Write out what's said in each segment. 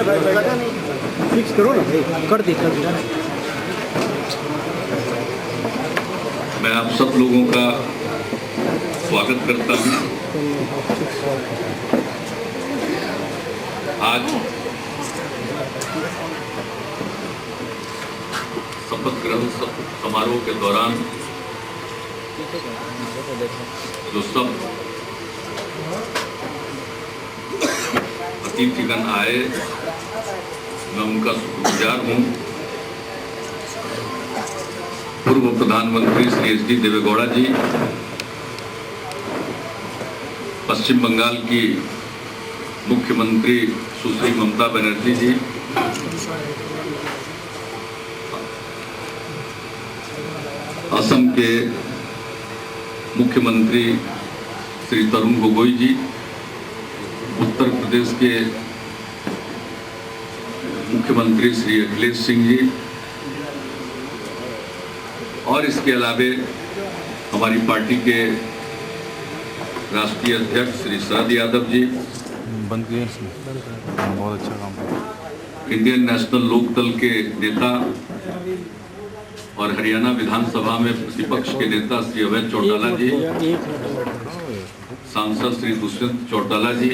Fix करो ना भाई, कर दी। मैं आप सब लोगों का स्वागत करता हूं। आज शपथ ग्रहण समारोह के दौरान जो सब अतिथिगण आए, मैं उनका शुक्रगुजार हूं। पूर्व प्रधानमंत्री श्री एच डी देवेगौड़ा जी, पश्चिम बंगाल की मुख्यमंत्री सुश्री ममता बनर्जी जी, असम के मुख्यमंत्री श्री तरुण गोगोई जी, उत्तर प्रदेश के मुख्यमंत्री श्री अखिलेश सिंह जी, और इसके अलावे हमारी पार्टी के राष्ट्रीय अध्यक्ष श्री शरद यादव जी, बंद किया, बहुत अच्छा काम किया, इंडियन नेशनल लोकदल के नेता और हरियाणा विधानसभा में प्रतिपक्ष के नेता श्री अभय चौटाला जी, सांसद श्री दुष्यंत चौटाला जी,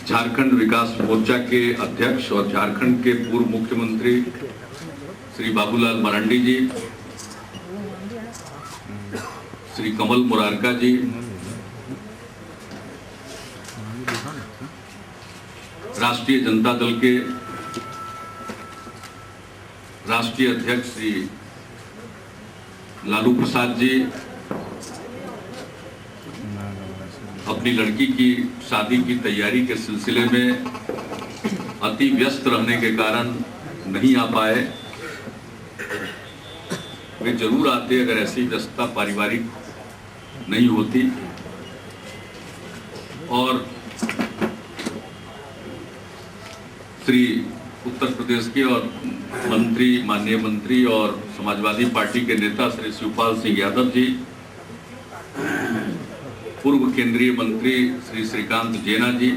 झारखंड विकास मोर्चा के अध्यक्ष और झारखंड के पूर्व मुख्यमंत्री श्री बाबूलाल मरांडी जी, श्री कमल मुरारका जी, राष्ट्रीय जनता दल के राष्ट्रीय अध्यक्ष श्री लालू प्रसाद जी, अपनी लड़की की शादी की तैयारी के सिलसिले में अति व्यस्त रहने के कारण नहीं आ पाए। वे जरूर आते अगर ऐसी व्यस्तता पारिवारिक नहीं होती। और श्री उत्तर प्रदेश के और माननीय मंत्री और समाजवादी पार्टी के नेता श्री शिवपाल सिंह यादव जी, पूर्व केंद्रीय मंत्री श्री श्रीकांत जेना जी,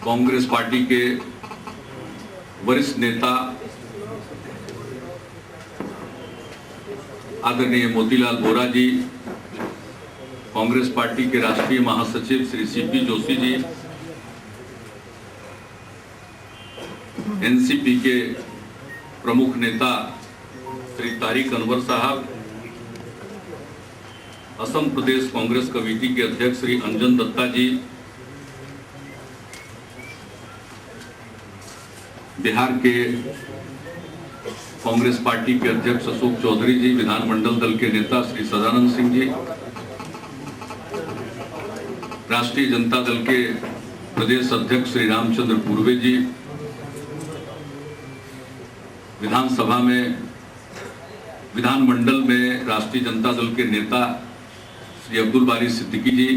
कांग्रेस पार्टी के वरिष्ठ नेता आदरणीय मोतीलाल वोरा जी, कांग्रेस पार्टी के राष्ट्रीय महासचिव श्री सीपी जोशी जी, एनसीपी के प्रमुख नेता श्री तारिक अनवर साहब, असम प्रदेश कांग्रेस कमेटी के अध्यक्ष श्री अंजन दत्ता जी, बिहार के कांग्रेस पार्टी के अध्यक्ष अशोक चौधरी जी, विधानमंडल दल के नेता श्री सदानंद सिंह जी, राष्ट्रीय जनता दल के प्रदेश अध्यक्ष श्री रामचंद्र पूर्वे जी, विधानमंडल में राष्ट्रीय जनता दल के नेता श्री अब्दुल बारी सिद्दीकी जी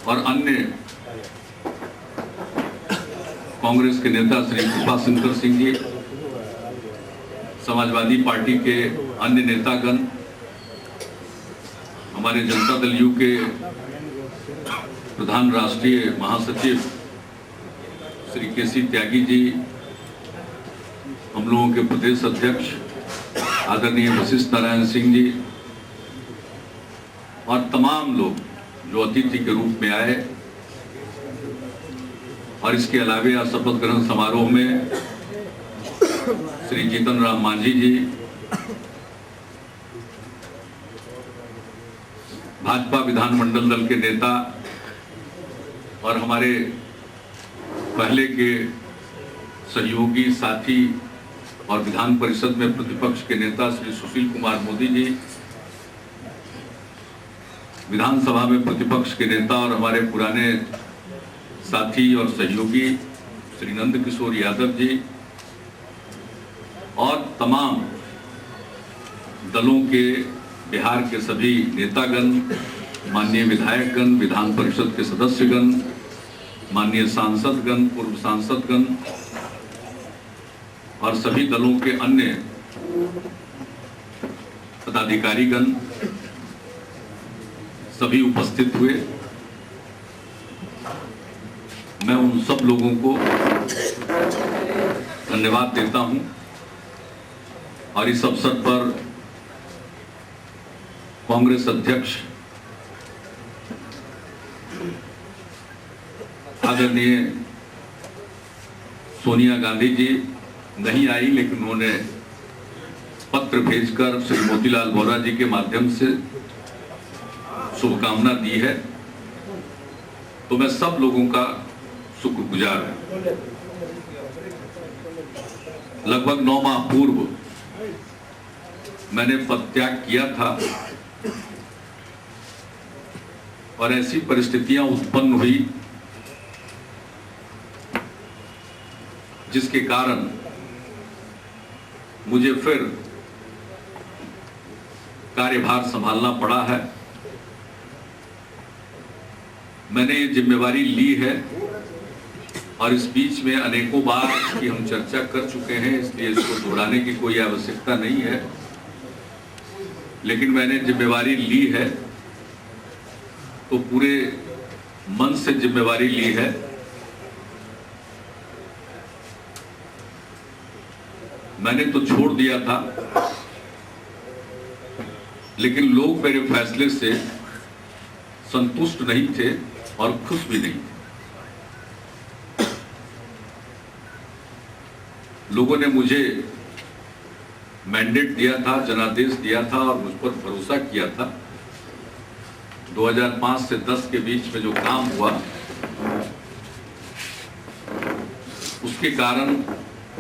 और अन्य कांग्रेस के नेता श्री कृपा शंकर सिंह जी, समाजवादी पार्टी के अन्य नेतागण, हमारे जनता दल यू के प्रधान राष्ट्रीय महासचिव श्री केसी त्यागी जी, हम लोगों के प्रदेश अध्यक्ष आदरणीय वशिष्ठ नारायण सिंह जी और तमाम लोग जो अतिथि के रूप में आए। और इसके अलावे आज शपथ ग्रहण समारोह में श्री जीतन राम मांझी जी, भाजपा विधानमंडल दल के नेता और हमारे पहले के सहयोगी साथी और विधान परिषद में प्रतिपक्ष के नेता श्री सुशील कुमार मोदी जी, विधानसभा में प्रतिपक्ष के नेता और हमारे पुराने साथी और सहयोगी श्री नंद किशोर यादव जी और तमाम दलों के बिहार के सभी नेतागण, माननीय विधायकगण, विधान परिषद के सदस्यगण, माननीय सांसदगण, पूर्व सांसदगण और सभी दलों के अन्य पदाधिकारीगण सभी उपस्थित हुए। मैं उन सब लोगों को धन्यवाद देता हूं और इस अवसर पर कांग्रेस अध्यक्ष आदरणीय सोनिया गांधी जी नहीं आई, लेकिन उन्होंने पत्र भेजकर श्री मोतीलाल वोरा जी के माध्यम से शुभकामना दी है। तो मैं सब लोगों का शुक्रगुजार हूं। लगभग 9 माह पूर्व मैंने पदत्याग किया था और ऐसी परिस्थितियां उत्पन्न हुई जिसके कारण मुझे फिर कार्यभार संभालना पड़ा है। मैंने ये जिम्मेवारी ली है और इस बीच में अनेकों बार इसकी हम चर्चा कर चुके हैं, इसलिए इसको दोहराने की कोई आवश्यकता नहीं है। लेकिन मैंने जिम्मेवारी ली है तो पूरे मन से जिम्मेवारी ली है। मैंने तो छोड़ दिया था, लेकिन लोग मेरे फैसले से संतुष्ट नहीं थे और खुश भी नहीं थे। लोगों ने मुझे मैंडेट दिया था, जनादेश दिया था और मुझ पर भरोसा किया था। 2005 से 10 के बीच में जो काम हुआ उसके कारण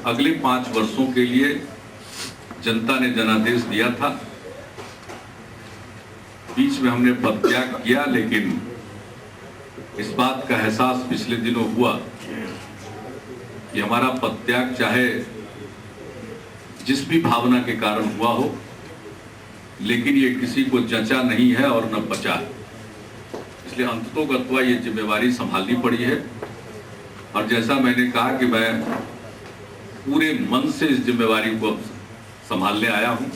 अगले 5 वर्षों के लिए जनता ने जनादेश दिया था। बीच में हमने पदत्याग किया, लेकिन इस बात का एहसास पिछले दिनों हुआ कि हमारा पदत्याग चाहे जिस भी भावना के कारण हुआ हो, लेकिन ये किसी को जचा नहीं है और न बचा। इसलिए अंततोगत्वा ये जिम्मेवारी संभालनी पड़ी है और जैसा मैंने कहा कि मैं पूरे मन से इस जिम्मेवारी को संभालने आया हूं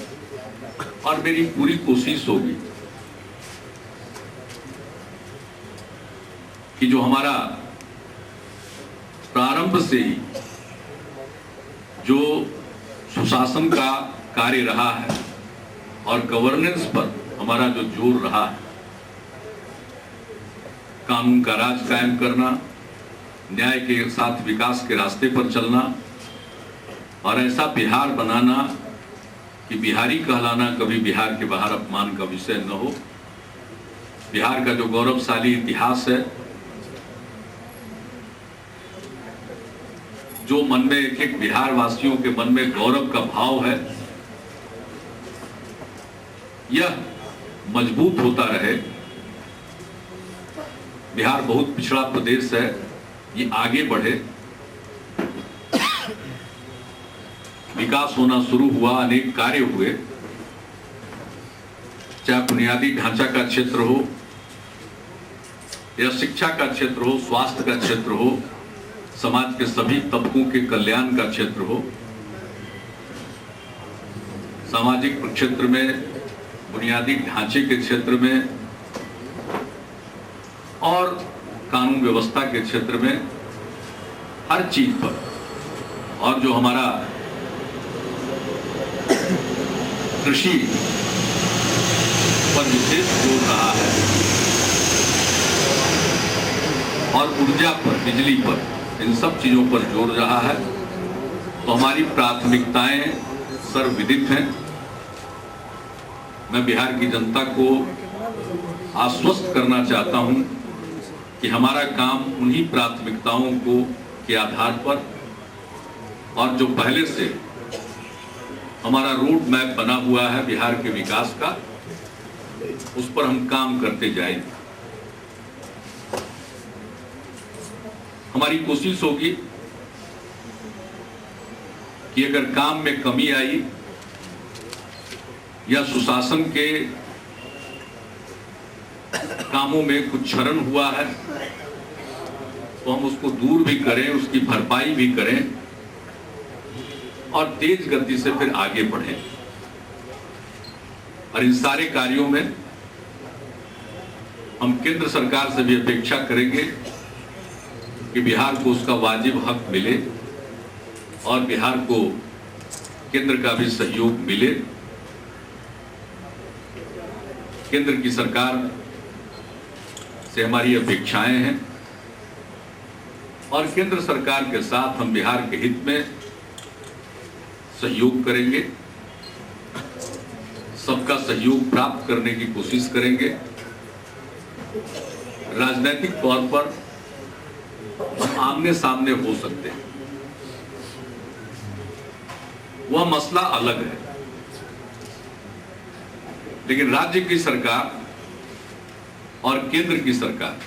और मेरी पूरी कोशिश होगी कि जो हमारा प्रारंभ से ही जो सुशासन का कार्य रहा है और गवर्नेंस पर हमारा जो जोर रहा है, कानून का राज कायम करना, न्याय के साथ विकास के रास्ते पर चलना और ऐसा बिहार बनाना कि बिहारी कहलाना कभी बिहार के बाहर अपमान का विषय न हो। बिहार का जो गौरवशाली इतिहास है, जो मन में एक एक बिहार वासियों के मन में गौरव का भाव है, यह मजबूत होता रहे। बिहार बहुत पिछड़ा प्रदेश है, ये आगे बढ़े, विकास होना शुरू हुआ, अनेक कार्य हुए, चाहे बुनियादी ढांचा का क्षेत्र हो या शिक्षा का क्षेत्र हो, स्वास्थ्य का क्षेत्र हो, समाज के सभी तबकों के कल्याण का क्षेत्र हो, सामाजिक क्षेत्र में, बुनियादी ढांचे के क्षेत्र में और कानून व्यवस्था के क्षेत्र में, हर चीज पर। और जो हमारा कृषि पर विशेष जोर रहा है और ऊर्जा पर, बिजली पर, इन सब चीजों पर जोर रहा है, तो हमारी प्राथमिकताएं सर्वविदित हैं। मैं बिहार की जनता को आश्वस्त करना चाहता हूं कि हमारा काम उन्हीं प्राथमिकताओं को के आधार पर और जो पहले से हमारा रोड मैप बना हुआ है बिहार के विकास का, उस पर हम काम करते जाएंगे। हमारी कोशिश होगी कि अगर काम में कमी आई या सुशासन के कामों में कुछ क्षरण हुआ है तो हम उसको दूर भी करें, उसकी भरपाई भी करें और तेज गति से फिर आगे बढ़ें। और इन सारे कार्यों में हम केंद्र सरकार से भी अपेक्षा करेंगे कि बिहार को उसका वाजिब हक मिले और बिहार को केंद्र का भी सहयोग मिले। केंद्र की सरकार से हमारी अपेक्षाएं हैं और केंद्र सरकार के साथ हम बिहार के हित में सहयोग करेंगे, सबका सहयोग प्राप्त करने की कोशिश करेंगे। राजनीतिक तौर पर हम आमने सामने हो सकते हैं, वह मसला अलग है, लेकिन राज्य की सरकार और केंद्र की सरकार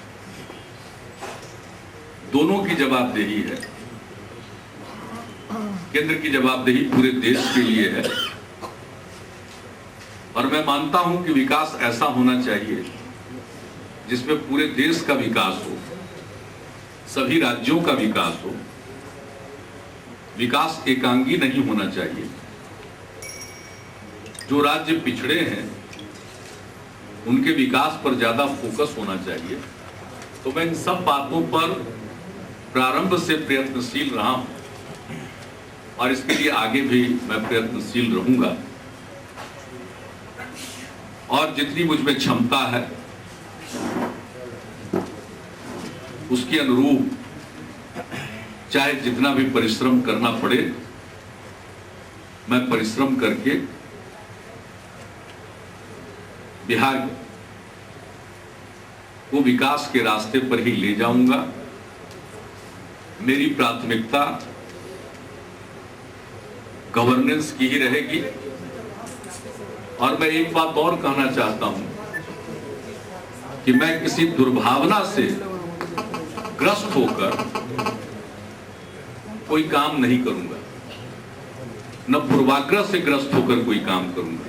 दोनों की जवाबदेही है। केंद्र की जवाबदेही पूरे देश के लिए है और मैं मानता हूं कि विकास ऐसा होना चाहिए जिसमें पूरे देश का विकास हो, सभी राज्यों का विकास हो। विकास एकांगी नहीं होना चाहिए। जो राज्य पिछड़े हैं उनके विकास पर ज्यादा फोकस होना चाहिए। तो मैं इन सब बातों पर प्रारंभ से प्रयत्नशील रहा हूं और इसके लिए आगे भी मैं प्रयत्नशील रहूंगा और जितनी मुझ में क्षमता है उसके अनुरूप चाहे जितना भी परिश्रम करना पड़े मैं परिश्रम करके बिहार को विकास के रास्ते पर ही ले जाऊंगा। मेरी प्राथमिकता गवर्नेंस की ही रहेगी और मैं एक बात और कहना चाहता हूं कि मैं किसी दुर्भावना से ग्रस्त होकर कोई काम नहीं करूंगा, न पूर्वाग्रह से ग्रस्त होकर कोई काम करूंगा।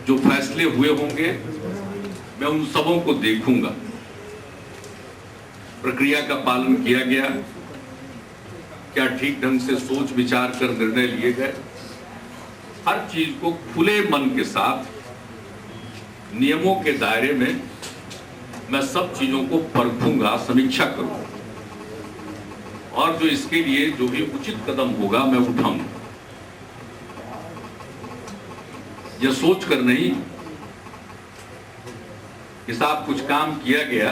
जो फैसले हुए होंगे मैं उन सबों को देखूंगा, प्रक्रिया का पालन किया गया, क्या ठीक ढंग से सोच विचार कर निर्णय लिए गए, हर चीज को खुले मन के साथ नियमों के दायरे में मैं सब चीजों को परखूंगा, समीक्षा करूंगा और जो इसके लिए जो भी उचित कदम होगा मैं उठाऊंगा। यह सोच कर नहीं कि साहब कुछ काम किया गया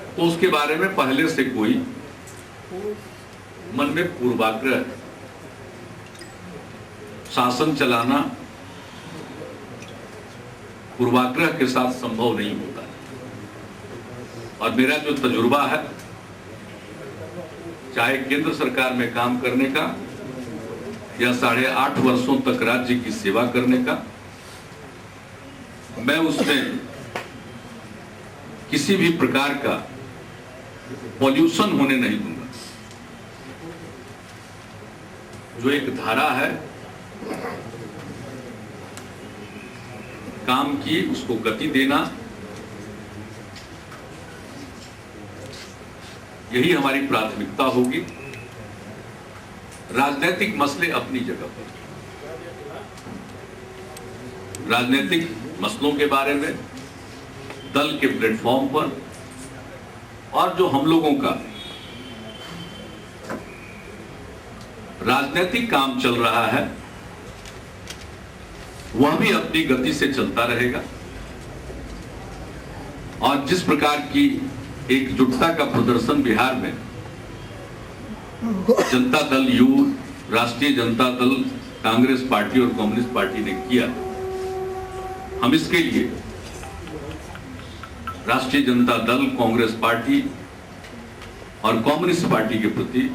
तो उसके बारे में पहले से कोई मन में पूर्वाग्रह, शासन चलाना पूर्वाग्रह के साथ संभव नहीं होता है। और मेरा जो तजुर्बा है चाहे केंद्र सरकार में काम करने का या 8.5 वर्षों तक राज्य की सेवा करने का, मैं उसमें किसी भी प्रकार का पॉल्यूशन होने नहीं दूंगा। जो एक धारा है काम की उसको गति देना, यही हमारी प्राथमिकता होगी। राजनीतिक मसले अपनी जगह पर, राजनीतिक मसलों के बारे में दल के प्लेटफॉर्म पर और जो हम लोगों का राजनीतिक काम चल रहा है वह भी अपनी गति से चलता रहेगा। और जिस प्रकार की एकजुटता का प्रदर्शन बिहार में जनता दल यू, राष्ट्रीय जनता दल, कांग्रेस पार्टी और कम्युनिस्ट पार्टी ने किया, हम इसके लिए राष्ट्रीय जनता दल, कांग्रेस पार्टी और कम्युनिस्ट पार्टी के प्रति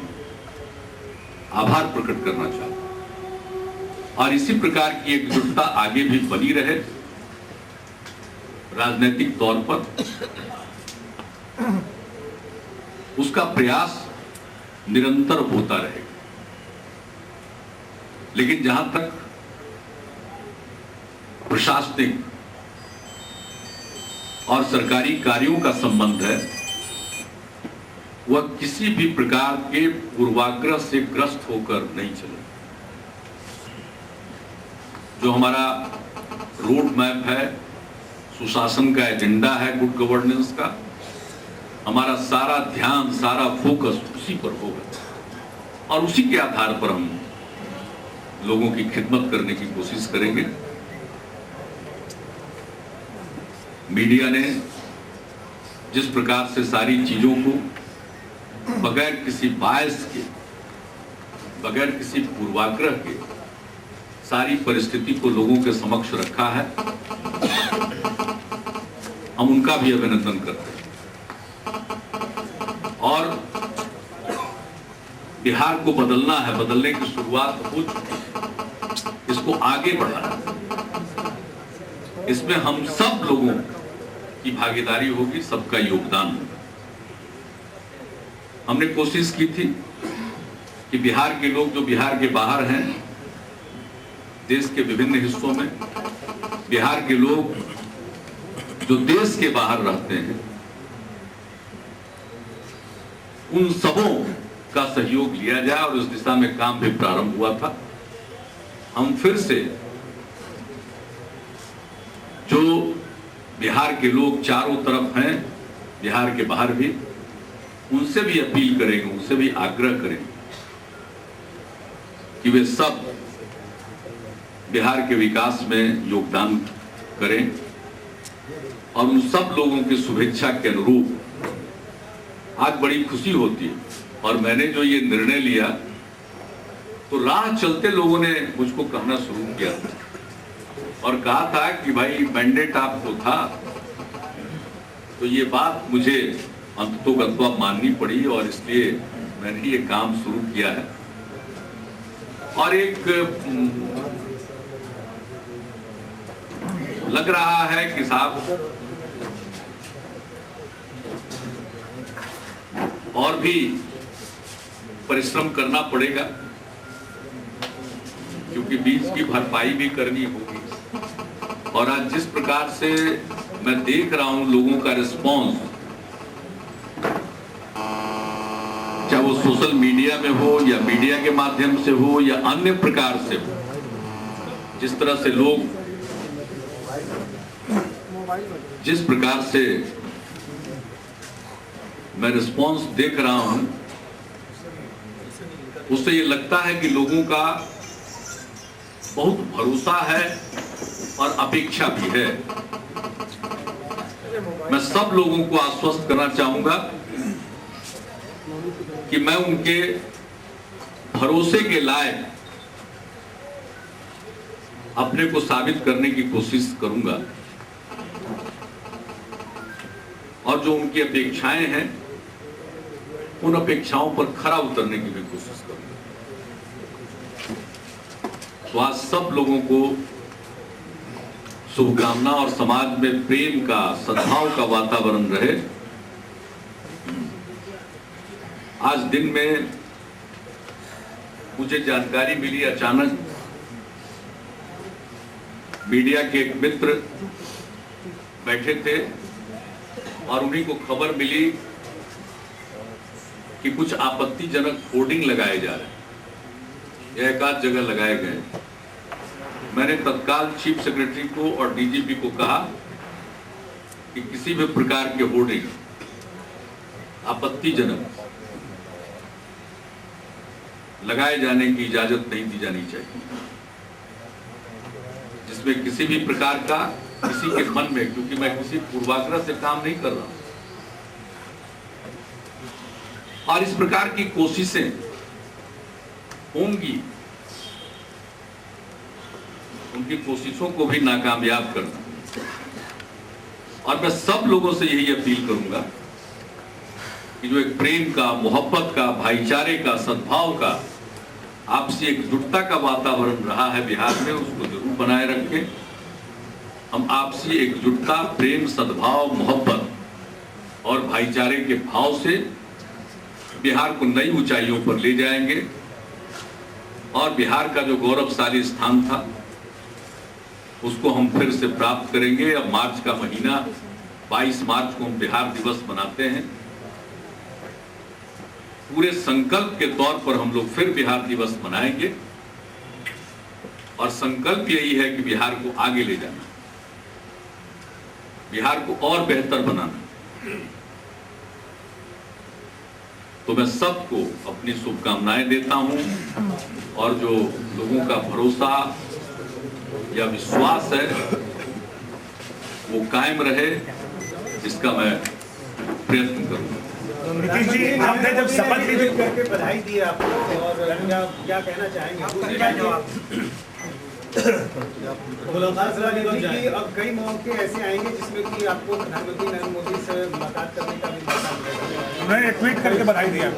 आभार प्रकट करना चाहता हूं और इसी प्रकार की एकजुटता आगे भी बनी रहे। राजनीतिक तौर पर उसका प्रयास निरंतर होता रहेगा। लेकिन जहां तक प्रशासनिक और सरकारी कार्यों का संबंध है वह किसी भी प्रकार के पूर्वाग्रह से ग्रस्त होकर नहीं चले। जो हमारा रोड मैप है, सुशासन का एजेंडा है, गुड गवर्नेंस का। हमारा सारा ध्यान, सारा फोकस उसी पर होगा और उसी के आधार पर हम लोगों की खिदमत करने की कोशिश करेंगे। मीडिया ने जिस प्रकार से सारी चीजों को बगैर किसी बायस के, बगैर किसी पूर्वाग्रह के सारी परिस्थिति को लोगों के समक्ष रखा है, हम उनका भी अभिनंदन करते हैं। और बिहार को बदलना है, बदलने की शुरुआत हो चुकी है, इसको आगे बढ़ाना है। इसमें हम सब लोगों की भागीदारी होगी, सबका योगदान होगा। हमने कोशिश की थी कि बिहार के लोग जो बिहार के बाहर हैं, देश के विभिन्न हिस्सों में, बिहार के लोग जो देश के बाहर रहते हैं, उन सबों का सहयोग लिया जाए और इस दिशा में काम भी प्रारंभ हुआ था। हम फिर से जो बिहार के लोग चारों तरफ हैं, बिहार के बाहर भी, उनसे भी अपील करेंगे, उनसे भी आग्रह करेंगे कि वे सब बिहार के विकास में योगदान करें और उन सब लोगों की शुभेच्छा के अनुरूप आज बड़ी खुशी होती है। और मैंने जो ये निर्णय लिया तो राह चलते लोगों ने मुझको कहना शुरू किया और कहा था कि भाई मैंडेट आपको था, तो ये बात मुझे अंततोगत्वा माननी पड़ी और इसलिए मैंने ये काम शुरू किया है। और एक लग रहा है कि साहब और भी परिश्रम करना पड़ेगा, क्योंकि बीज की भरपाई भी करनी होगी। और आज जिस प्रकार से मैं देख रहा हूं लोगों का रिस्पॉन्स, चाहे वो सोशल मीडिया में हो या मीडिया के माध्यम से हो या अन्य प्रकार से हो, जिस तरह से लोग, जिस प्रकार से मैं रिस्पॉन्स देख रहा हूं, उससे ये लगता है कि लोगों का बहुत भरोसा है और अपेक्षा भी है। मैं सब लोगों को आश्वस्त करना चाहूंगा कि मैं उनके भरोसे के लायक अपने को साबित करने की कोशिश करूंगा और जो उनकी अपेक्षाएं हैं, उन अपेक्षाओं पर खरा उतरने की भी कोशिश करूंगा। तो आज सब लोगों को शुभकामना और समाज में प्रेम का, सद्भाव का वातावरण रहे। आज दिन में मुझे जानकारी मिली, अचानक मीडिया के एक मित्र बैठे थे और उन्हीं को खबर मिली कि कुछ आपत्तिजनक होर्डिंग लगाए जा रहे हैं या एक आध जगह लगाए गए। मैंने तत्काल चीफ सेक्रेटरी को और डीजीपी को कहा कि किसी भी प्रकार के होर्डिंग आपत्तिजनक लगाए जाने की इजाजत नहीं दी जानी चाहिए, जिसमें किसी भी प्रकार का किसी के मन में, क्योंकि मैं किसी पूर्वाग्रह से काम नहीं कर रहा हूं, और इस प्रकार की कोशिशें होंगी, उनकी कोशिशों को भी नाकामयाब करना। और मैं सब लोगों से यही अपील करूंगा कि जो एक प्रेम का, मोहब्बत का, भाईचारे का, सद्भाव का, आपसी एकजुटता का वातावरण रहा है बिहार में, उसको जरूर बनाए रखें। हम आपसी एकजुटता, प्रेम, सद्भाव, मोहब्बत और भाईचारे के भाव से बिहार को नई ऊंचाइयों पर ले जाएंगे और बिहार का जो गौरवशाली स्थान था उसको हम फिर से प्राप्त करेंगे। अब मार्च का महीना, 22 मार्च को हम बिहार दिवस मनाते हैं। पूरे संकल्प के तौर पर हम लोग फिर बिहार दिवस मनाएंगे और संकल्प यही है कि बिहार को आगे ले जाना। बिहार को और बेहतर बनाना। तो मैं सबको अपनी शुभकामनाएं देता हूं और जो लोगों का भरोसा या विश्वास है वो कायम रहे, इसका मैं प्रयत्न करूंगा। नीतीश जी, आपने जब शपथ ली करके बधाई दी आपको और क्या कहना चाहेंगे? मुलाकात की अब कई मौके ऐसे आएंगे जिसमें कि आपको प्रधानमंत्री नरेंद्र मोदी से मुलाकात करने का भी मौका मिलेगा। उन्होंने ट्वीट करके बधाई दिया।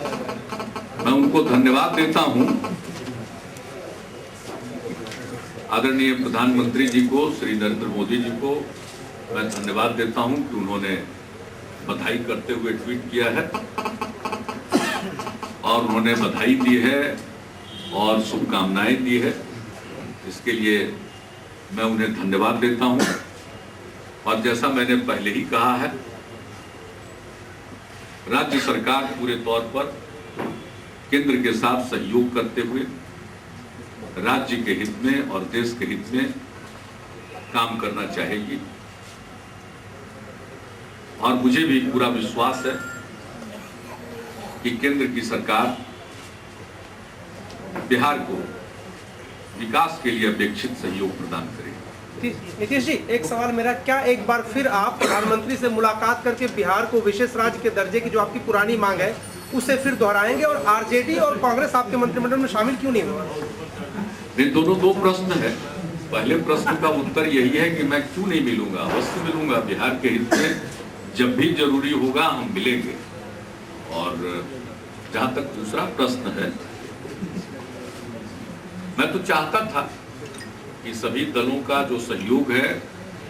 मैं उनको धन्यवाद देता हूं, आदरणीय प्रधानमंत्री जी को, श्री नरेंद्र मोदी जी को मैं धन्यवाद देता हूं कि उन्होंने बधाई करते हुए ट्वीट किया है और उन्होंने बधाई दी है और शुभकामनाएं दी है। इसके लिए मैं उन्हें धन्यवाद देता हूं। और जैसा मैंने पहले ही कहा है, राज्य सरकार पूरे तौर पर केंद्र के साथ सहयोग करते हुए राज्य के हित में और देश के हित में काम करना चाहेगी। और मुझे भी पूरा विश्वास है कि केंद्र की सरकार बिहार को विकास के लिए अपेक्षित सहयोग प्रदान करेगी। नीतीश जी, एक सवाल मेरा, क्या एक बार फिर आप प्रधानमंत्री से मुलाकात करके बिहार को विशेष राज्य के दर्जे की जो आपकी पुरानी मांग है उसे फिर दोहराएंगे और आरजेडी और कांग्रेस आपके मंत्रिमंडल में शामिल क्यों नहीं होगा? नहीं, दोनों दो प्रश्न है। पहले प्रश्न का उत्तर यही है कि मैं क्यों नहीं मिलूंगा, अवश्य मिलूंगा। बिहार के हित में जब भी जरूरी होगा हम मिलेंगे। और जहां तक दूसरा प्रश्न है, मैं तो चाहता था कि सभी दलों का जो सहयोग है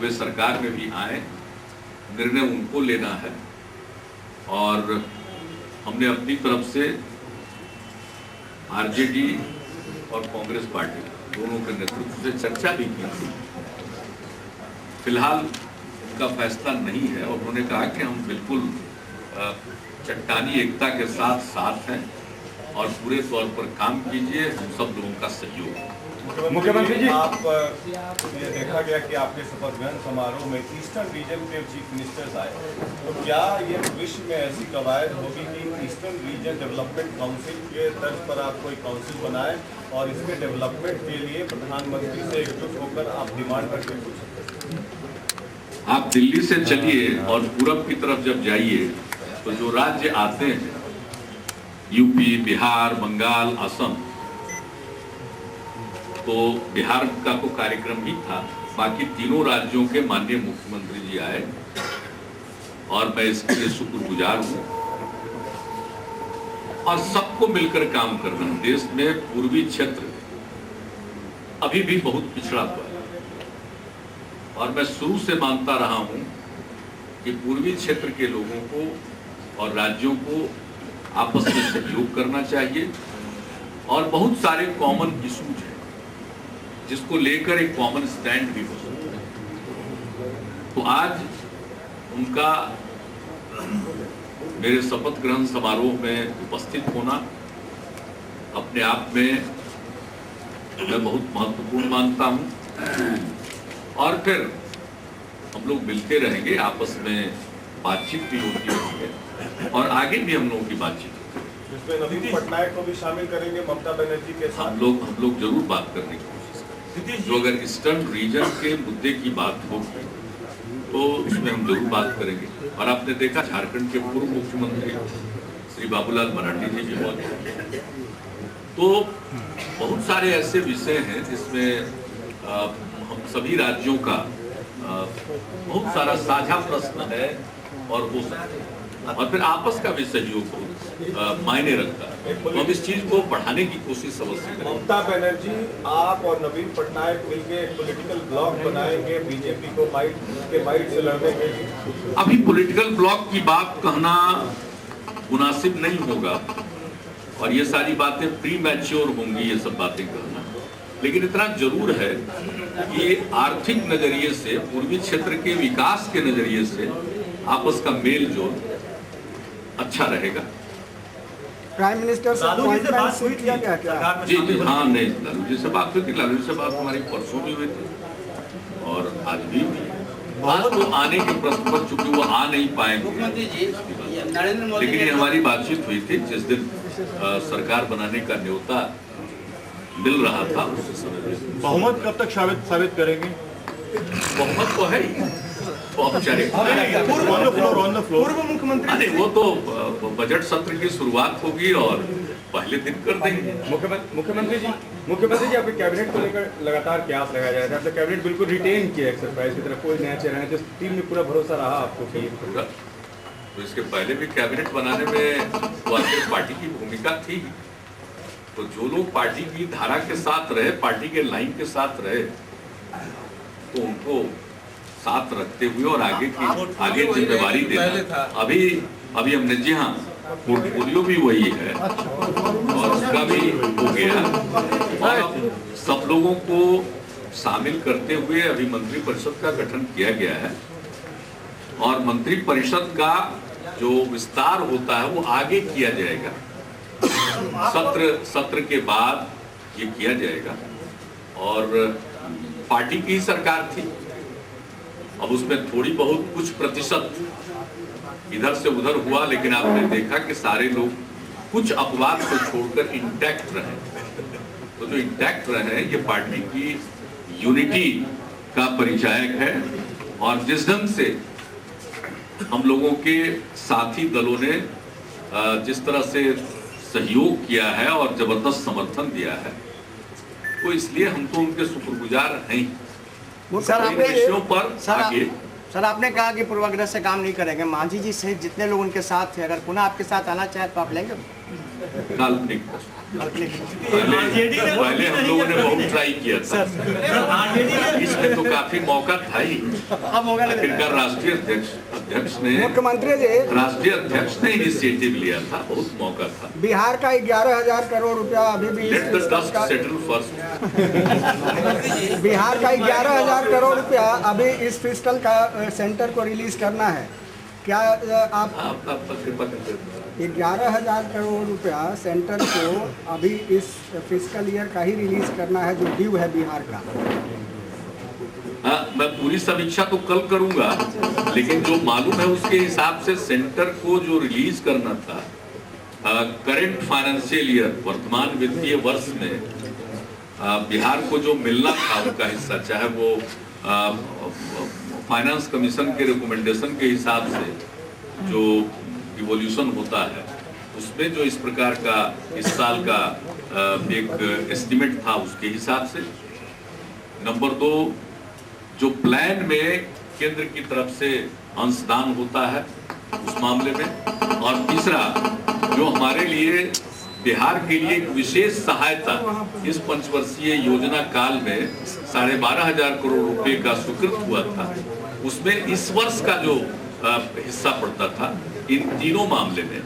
वे सरकार में भी आए, निर्णय उनको लेना है। और हमने अपनी तरफ से आरजेडी और कांग्रेस पार्टी दोनों के नेतृत्व से चर्चा भी की थी। फिलहाल उनका फैसला नहीं है और उन्होंने कहा कि हम बिल्कुल चट्टानी एकता के साथ साथ हैं और पूरे तौर पर काम कीजिए, हम सब लोगों का सहयोग। मुख्यमंत्री जी, आप ये देखा गया कि आपके शपथ ग्रहण समारोह में ईस्टर्न रीजन के चीफ मिनिस्टर्स आए, तो क्या ये विश्व में ऐसी कवायद होगी कि ईस्टर्न रीजन डेवलपमेंट काउंसिल के तर्ज पर आप कोई काउंसिल बनाए और इसके डेवलपमेंट के लिए प्रधानमंत्री से एकजुट होकर आप डिमांड करके पूछ सकते हैं? आप दिल्ली से चलिए और पूरब की तरफ जब जाइए तो जो राज्य आते हैं, यूपी, बिहार, बंगाल, असम, तो बिहार का तो कार्यक्रम ही था, बाकी तीनों राज्यों के माननीय मुख्यमंत्री जी आए और मैं इसके लिए शुक्रगुजार हूं। और सबको मिलकर काम करना। देश में पूर्वी क्षेत्र अभी भी बहुत पिछड़ा हुआ है और मैं शुरू से मानता रहा हूं कि पूर्वी क्षेत्र के लोगों को और राज्यों को आपस में सहयोग करना चाहिए और बहुत सारे कॉमन इश्यूज हैं जिसको लेकर एक कॉमन स्टैंड भी हो सकता है। तो आज उनका मेरे शपथ ग्रहण समारोह में उपस्थित होना अपने आप में मैं बहुत महत्वपूर्ण मानता हूं। और फिर हम लोग मिलते रहेंगे, आपस में बातचीत भी होती है और आगे भी हम लोगों की बातचीत होगी। जिसमें नवीन पटनायक को भी शामिल करेंगे ममता बनर्जी के साथ। हम लोग जरूर बात करने की कोशिश करेंगे। जो अगर ईस्टर्न रीजन के मुद्दे की बात होगी तो उसमें हम जरूर बात करेंगे। और आपने देखा झारखंड के पूर्व मुख्यमंत्री श्री बाबूलाल मरांडी जी भी मौजूद, तो बहुत सारे ऐसे विषय हैं जिसमें हम सभी राज्यों का बहुत सारा साझा प्रश्न है और हो सकता है और फिर आपस का भी सहयोग मायने रखता है। तो हम इस चीज को बढ़ाने की कोशिश अवश्य करें। ममता बनर्जी, आप और नवीन पटनायक मिलकर एक पॉलिटिकल ब्लॉक बनाएंगे बीजेपी को बाइट से लड़ने के लिए? अभी पॉलिटिकल ब्लॉक की बात कहना मुनासिब नहीं होगा और ये सारी बातें प्री मैच्योर होंगी, ये सब बातें कहना। लेकिन इतना जरूर है कि आर्थिक नजरिए से, पूर्वी क्षेत्र के विकास के नजरिए से आपस का मेल जोल अच्छा रहेगा। प्राइम मिनिस्टर से बात हुई थी क्या? जी जी, हाँ, नहीं, लालू जी से बात हुई थी। लालू जी से बात हमारी परसों भी हुई थी और आज भी हुई। आज तो आने के प्रश्न पर चूंकि वो आ नहीं पाएंगे, मुख्यमंत्री जी नरेंद्र मोदी लेकिन ये हमारी बातचीत हुई थी जिस दिन सरकार बनाने का न्योता मिल रहा था उस समय। बहुमत कब तक साबित करेंगे? बहुमत तो है ही, वो औपचारिक पूर्व मुख्यमंत्री अरे वो तो बजट सत्र की शुरुआत होगी और पहले दिन कर देंगे। मुख्यमंत्री जी आपके कैबिनेट को लेकर लगातार प्रयास लगाया जा रहा है। आपका कैबिनेट बिल्कुल रिटेन किया एक्सरसाइज की तरफ, कोई नया चेहरा नहीं, टीम में पूरा भरोसा रहा आपको कि तो इसके पहले भी कैबिनेट बनाने में वाकई पार्टी की भूमिका थी। तो जो लोग पार्टी की धारा के साथ रहे, पार्टी के लाइन के साथ रहे, तो उनको साथ रखते हुए और आगे जिम्मेवारी देना। अभी हमने जी हाँ पोर्टफोलियो भी वही है और उसका भी हो गया और अब सब लोगों को शामिल करते हुए अभी मंत्री परिषद का गठन किया गया है और मंत्री परिषद का जो विस्तार होता है वो आगे किया जाएगा। सत्र के बाद ये किया जाएगा और पार्टी की सरकार थी, अब उसमें थोड़ी बहुत कुछ प्रतिशत इधर से उधर हुआ, लेकिन आपने देखा कि सारे लोग कुछ अपवाद को छोड़कर इंटैक्ट रहे। तो जो इंटैक्ट रहे ये पार्टी की यूनिटी का परिचायक है और जिस ढंग से हम लोगों के साथी दलों ने जिस तरह से सहयोग किया है और जबरदस्त समर्थन दिया है, तो इसलिए हम तो उनके शुक्रगुजार हैं। सर विषयों पर आगे सर आपने कहा कि पूर्वाग्रह से काम नहीं करेंगे। मांझी जी सहित जितने लोग उनके साथ थे, अगर पुनः आपके साथ आना चाहे तो आप लेंगे? काल्पनिक पहले हम लोगों ने बहुत ट्राई किया था, इसमें तो काफी मौका था ही। आखिरकार राष्ट्रीय अध्यक्ष ने राष्ट्रीय अध्यक्ष ने इनिशिएटिव लिया था, बहुत मौका था। बिहार का 11,000 करोड़ रुपया अभी भी सेटल फर्स्ट। बिहार का 11,000 करोड़ रुपया अभी इस फिस्कल का सेंटर को रिलीज करना है, क्या आप 11,000 करोड़ रुपया सेंटर को अभी इस फिस्कल ईयर का ही रिलीज करना है जो ड्यू है बिहार का? मैं पूरी समीक्षा तो कल करूंगा, लेकिन जो मालूम है उसके हिसाब से सेंटर को जो रिलीज करना था करेंट फाइनेंशियल ईयर, वर्तमान वित्तीय वर्ष में बिहार को जो मिलना था उसका हिस्सा, चाहे वो फाइनेंस कमीशन के रिकमेंडेशन के हिसाब से जो इवोल्यूशन होता है उसमें जो इस प्रकार का इस साल का एक एस्टिमेट था उसके हिसाब से। नंबर 2, जो प्लान में केंद्र की तरफ से अंशदान होता है उस मामले में, और तीसरा जो हमारे लिए बिहार के लिए एक विशेष सहायता इस पंचवर्षीय योजना काल में 12,500 करोड़ रुपए का स्वीकृत हुआ था, उसमें इस वर्ष का जो हिस्सा पड़ता था, इन तीनों मामले में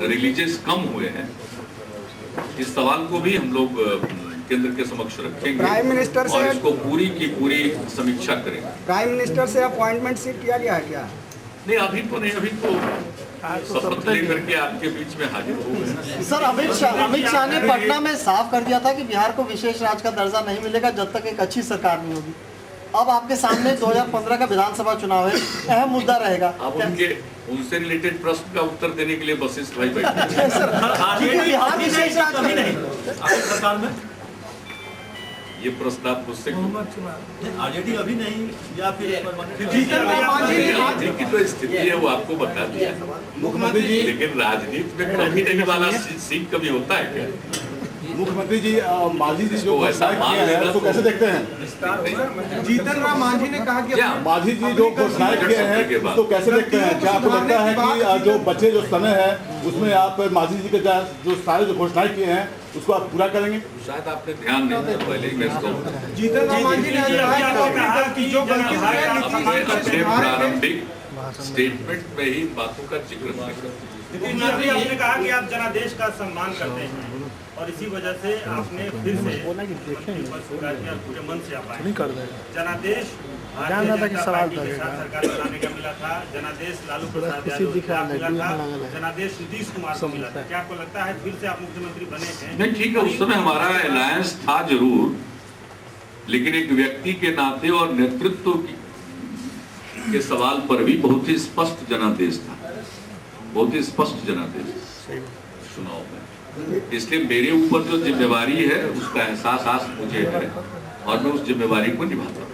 रिलीजेस कम हुए हैं। इस सवाल को भी हम लोग केंद्र के समक्ष रखेंगे प्राइम मिनिस्टर से और इसको पूरी की पूरी समीक्षा करेंगे। प्राइम मिनिस्टर से अपॉइंटमेंट सीट किया गया है क्या? नहीं, अभी तो नहीं, अभी तो शपथ लेकर के आपके बीच में हाजिर हो गए। सर अमित शाह ने पटना में साफ कर दिया था कि बिहार को विशेष राज्य का दर्जा नहीं मिलेगा जब तक एक अच्छी सरकार नहीं होगी। अब आपके सामने 2015 का विधानसभा चुनाव है, अहम मुद्दा रहेगा। अब उनसे रिलेटेड प्रश्न का उत्तर देने के लिए वशिष्ठ भाई बैठे। बिहार विशेष राज्य नहीं सरकार में ये प्रश्न आप मुझसे आरजेडी अभी नहीं या फिर राजनीति की जो स्थिति है वो आपको बता दिया मुख्यमंत्री जी, लेकिन राजनीति में कभी नहीं वाला सीन कभी होता है क्या? मुख्यमंत्री जी मांझी जी जो घोषणाएं किए हैं उसको कैसे देखते हैं? जीतन राम मांझी ने कहा कि मांझी जी जो घोषणाएं किए हैं उसको कैसे देखते हैं? क्या आपको लगता है कि जो बचे जो समय है उसमें आप मांझी जी के जो सारे जो घोषणाएं किए हैं उसको आप पूरा करेंगे? शायद आपने ध्यान नहीं दिया, पहले ही मैं इसको जीतन राम मांझी ने जो अपने प्रारंभिक स्टेटमेंट में ही बातों का जिक्र नहीं करते। आपने कहा कि आप जनादेश का सम्मान करते हैं और इसी वजह से आपने फिर से पूरे मन से आप आए। जनादेश भारतीय जनता पार्टी के साथ सरकार बनाने का मिला था, जनादेश लालू प्रसाद यादव को मिला था, जनादेश नीतीश कुमार को मिला था। क्या आपको लगता है फिर से आप मुख्यमंत्री बने हैं? नहीं, ठीक है, उस समय हमारा अलायंस था जरूर, लेकिन एक व्यक्ति के नाते और नेतृत्व के सवाल पर भी बहुत ही स्पष्ट जनादेश था, बहुत ही स्पष्ट जनादेश चुनाव में। इसलिए मेरे ऊपर जो जिम्मेवारी है उसका एहसास मुझे है और मैं उस जिम्मेवारी को निभाता हूँ।